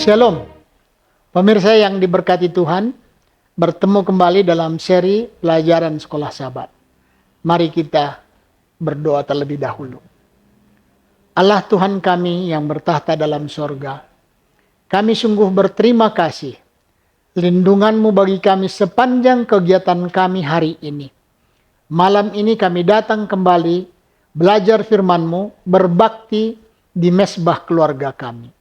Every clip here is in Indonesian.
Shalom, pemirsa yang diberkati Tuhan, bertemu kembali dalam seri pelajaran Sekolah Sabat. Mari kita berdoa terlebih dahulu. Allah Tuhan kami yang bertahta dalam sorga, kami sungguh berterima kasih lindungan-Mu bagi kami sepanjang kegiatan kami hari ini. Malam ini kami datang kembali belajar firman-Mu, berbakti di mesbah keluarga kami.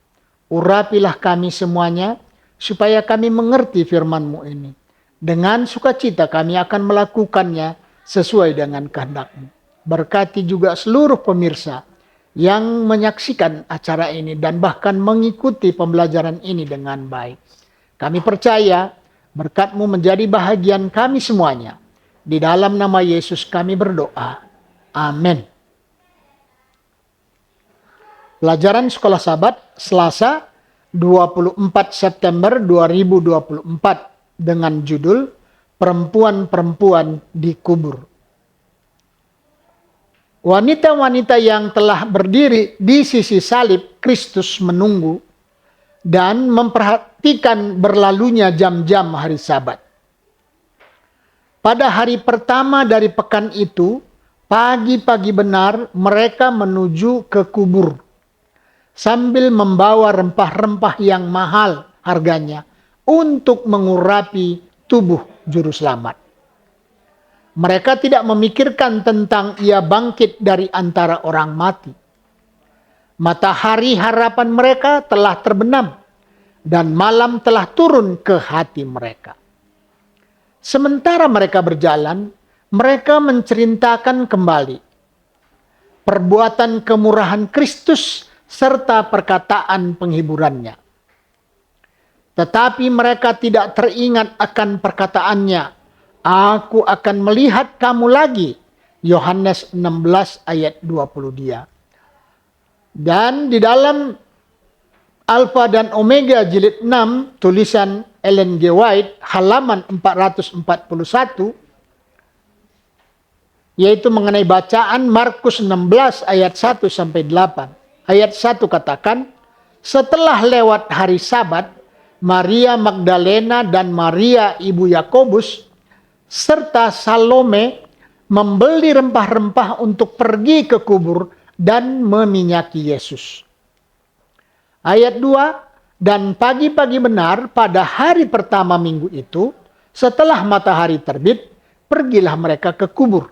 Urapilah kami semuanya, supaya kami mengerti firman-Mu ini. Dengan sukacita kami akan melakukannya sesuai dengan kehendak-Mu. Berkati juga seluruh pemirsa yang menyaksikan acara ini dan bahkan mengikuti pembelajaran ini dengan baik. Kami percaya berkat-Mu menjadi bahagian kami semuanya. Di dalam nama Yesus kami berdoa. Amin. Pelajaran Sekolah Sabat Selasa 24 September 2024 dengan judul Perempuan-perempuan dikubur. Wanita-wanita yang telah berdiri di sisi salib Kristus menunggu dan memperhatikan berlalunya jam-jam hari Sabat. Pada hari pertama dari pekan itu, pagi-pagi benar mereka menuju ke kubur sambil membawa rempah-rempah yang mahal harganya untuk mengurapi tubuh juru selamat. Mereka tidak memikirkan tentang ia bangkit dari antara orang mati. Matahari harapan mereka telah terbenam dan malam telah turun ke hati mereka. Sementara mereka berjalan, mereka menceritakan kembali perbuatan kemurahan Kristus serta perkataan penghiburannya. Tetapi mereka tidak teringat akan perkataannya, "Aku akan melihat kamu lagi." Yohanes 16 ayat 20 dia. Dan di dalam Alfa dan Omega jilid 6 tulisan Ellen G. White halaman 441 yaitu mengenai bacaan Markus 16 ayat 1 sampai 8. Ayat 1 katakan, setelah lewat hari Sabat, Maria Magdalena dan Maria ibu Yakobus serta Salome membeli rempah-rempah untuk pergi ke kubur dan meminyaki Yesus. Ayat 2, dan pagi-pagi benar pada hari pertama minggu itu, setelah matahari terbit, pergilah mereka ke kubur.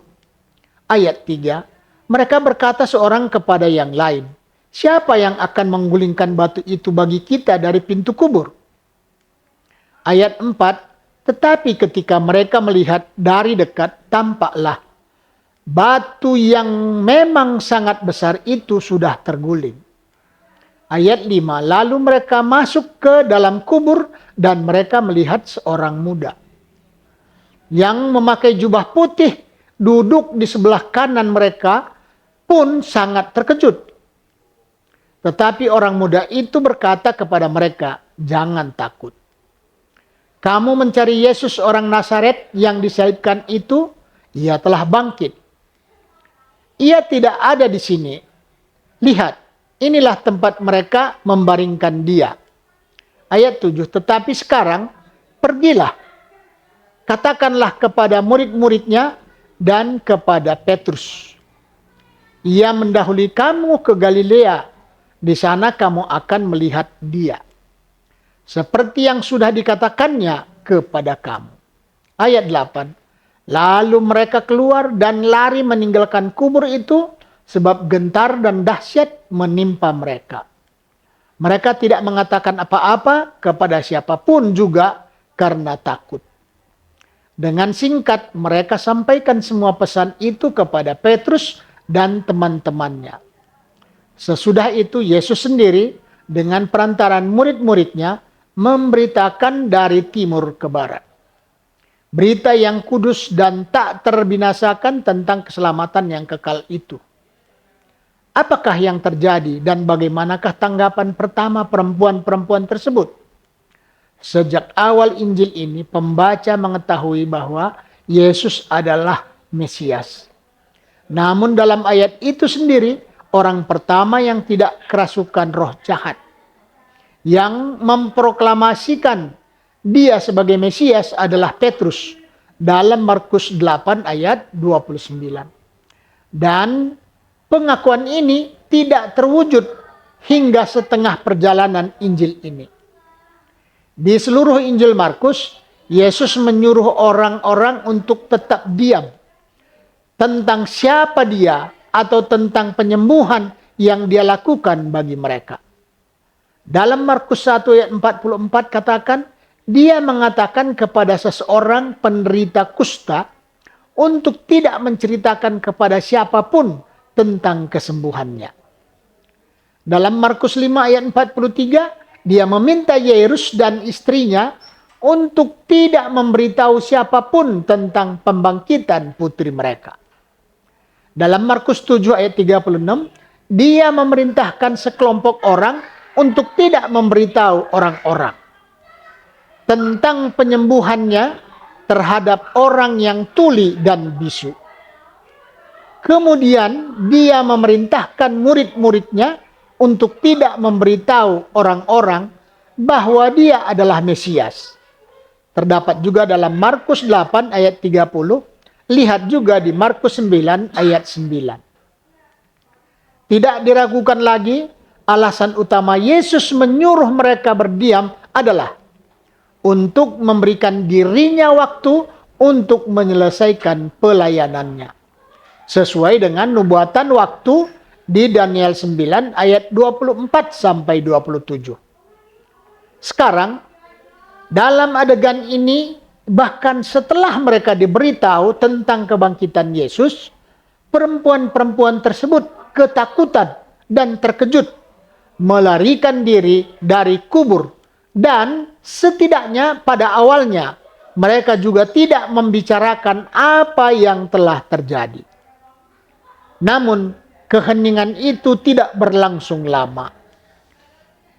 Ayat 3, mereka berkata seorang kepada yang lain, "Siapa yang akan menggulingkan batu itu bagi kita dari pintu kubur?" Ayat 4, tetapi ketika mereka melihat dari dekat, tampaklah batu yang memang sangat besar itu sudah terguling. Ayat 5, lalu mereka masuk ke dalam kubur dan mereka melihat seorang muda yang memakai jubah putih duduk di sebelah kanan mereka pun sangat terkejut. Tetapi orang muda itu berkata kepada mereka, "Jangan takut. Kamu mencari Yesus orang Nazaret yang disalibkan itu, ia telah bangkit. Ia tidak ada di sini. Lihat, inilah tempat mereka membaringkan dia." Ayat 7, tetapi sekarang pergilah, katakanlah kepada murid-muridnya dan kepada Petrus, ia mendahului kamu ke Galilea. Di sana kamu akan melihat dia, seperti yang sudah dikatakannya kepada kamu. Ayat 8, lalu mereka keluar dan lari meninggalkan kubur itu, sebab gentar dan dahsyat menimpa mereka. Mereka tidak mengatakan apa-apa kepada siapapun juga karena takut. Dengan singkat mereka sampaikan semua pesan itu kepada Petrus dan teman-temannya. Sesudah itu Yesus sendiri dengan perantaran murid-muridnya memberitakan dari timur ke barat berita yang kudus dan tak terbinasakan tentang keselamatan yang kekal itu. Apakah yang terjadi dan bagaimanakah tanggapan pertama perempuan-perempuan tersebut? Sejak awal Injil ini pembaca mengetahui bahwa Yesus adalah Mesias. Namun dalam ayat itu sendiri, orang pertama yang tidak kerasukan roh jahat, Yang memproklamasikan dia sebagai Mesias adalah Petrus dalam Markus 8 ayat 29. Dan pengakuan ini tidak terwujud hingga setengah perjalanan Injil ini. Di seluruh Injil Markus, Yesus menyuruh orang-orang untuk tetap diam tentang siapa dia atau tentang penyembuhan yang dia lakukan bagi mereka. Dalam Markus 1 ayat 44 katakan, dia mengatakan kepada seseorang penderita kusta untuk tidak menceritakan kepada siapapun tentang kesembuhannya. Dalam Markus 5 ayat 43, dia meminta Yairus dan istrinya untuk tidak memberitahu siapapun tentang pembangkitan putri mereka. Dalam Markus 7 ayat 36, dia memerintahkan sekelompok orang untuk tidak memberitahu orang-orang tentang penyembuhannya terhadap orang yang tuli dan bisu. Kemudian dia memerintahkan murid-muridnya untuk tidak memberitahu orang-orang bahwa dia adalah Mesias. Terdapat juga dalam Markus 8 ayat 30, lihat juga di Markus 9 ayat 9. Tidak diragukan lagi, alasan utama Yesus menyuruh mereka berdiam adalah untuk memberikan dirinya waktu untuk menyelesaikan pelayanannya. Sesuai dengan nubuatan waktu di Daniel 9 ayat 24 sampai 27. Sekarang, dalam adegan ini, bahkan setelah mereka diberitahu tentang kebangkitan Yesus, perempuan-perempuan tersebut ketakutan dan terkejut, melarikan diri dari kubur, dan setidaknya pada awalnya mereka juga tidak membicarakan apa yang telah terjadi. Namun keheningan itu tidak berlangsung lama.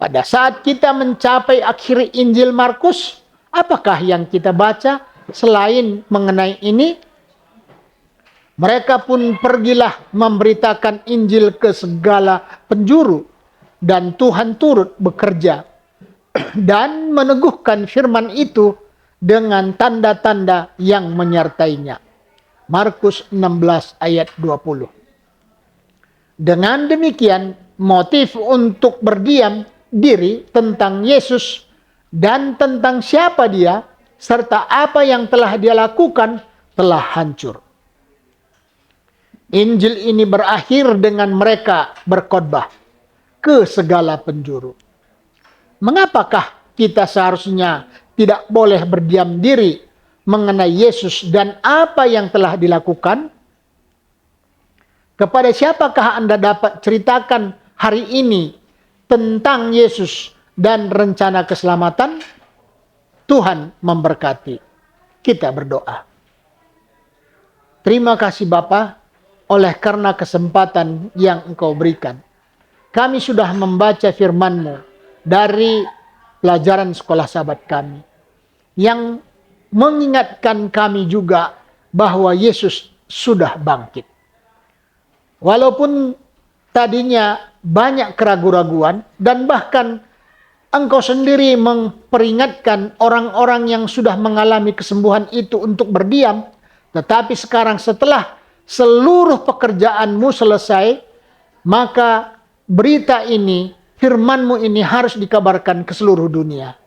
Pada saat kita mencapai akhir Injil Markus, apakah yang kita baca selain mengenai ini? Mereka pun pergilah memberitakan Injil ke segala penjuru, dan Tuhan turut bekerja dan meneguhkan firman itu dengan tanda-tanda yang menyertainya. Markus 16 ayat 20. Dengan demikian, motif untuk berdiam diri tentang Yesus dan tentang siapa dia serta apa yang telah dia lakukan telah hancur. Injil ini berakhir dengan mereka berkhotbah ke segala penjuru. Mengapakah kita seharusnya tidak boleh berdiam diri mengenai Yesus dan apa yang telah dilakukan? Kepada siapakah Anda dapat ceritakan hari ini tentang Yesus dan rencana keselamatan? Tuhan memberkati. Kita berdoa. Terima kasih Bapa, oleh karena kesempatan yang Engkau berikan. Kami sudah membaca firman-Mu dari pelajaran sekolah sahabat kami, yang mengingatkan kami juga bahwa Yesus sudah bangkit. Walaupun tadinya banyak keraguan-raguan dan bahkan Engkau sendiri memperingatkan orang-orang yang sudah mengalami kesembuhan itu untuk berdiam, tetapi sekarang setelah seluruh pekerjaan-Mu selesai, maka berita ini, firman-Mu ini harus dikabarkan ke seluruh dunia.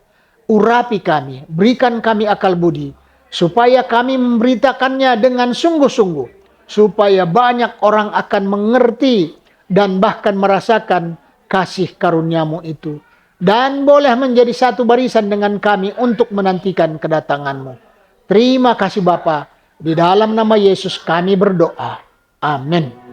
Urapi kami, berikan kami akal budi, supaya kami memberitakannya dengan sungguh-sungguh, supaya banyak orang akan mengerti dan bahkan merasakan kasih karunia-Mu itu, dan boleh menjadi satu barisan dengan kami untuk menantikan kedatangan-Mu. Terima kasih Bapa. Di dalam nama Yesus kami berdoa. Amin.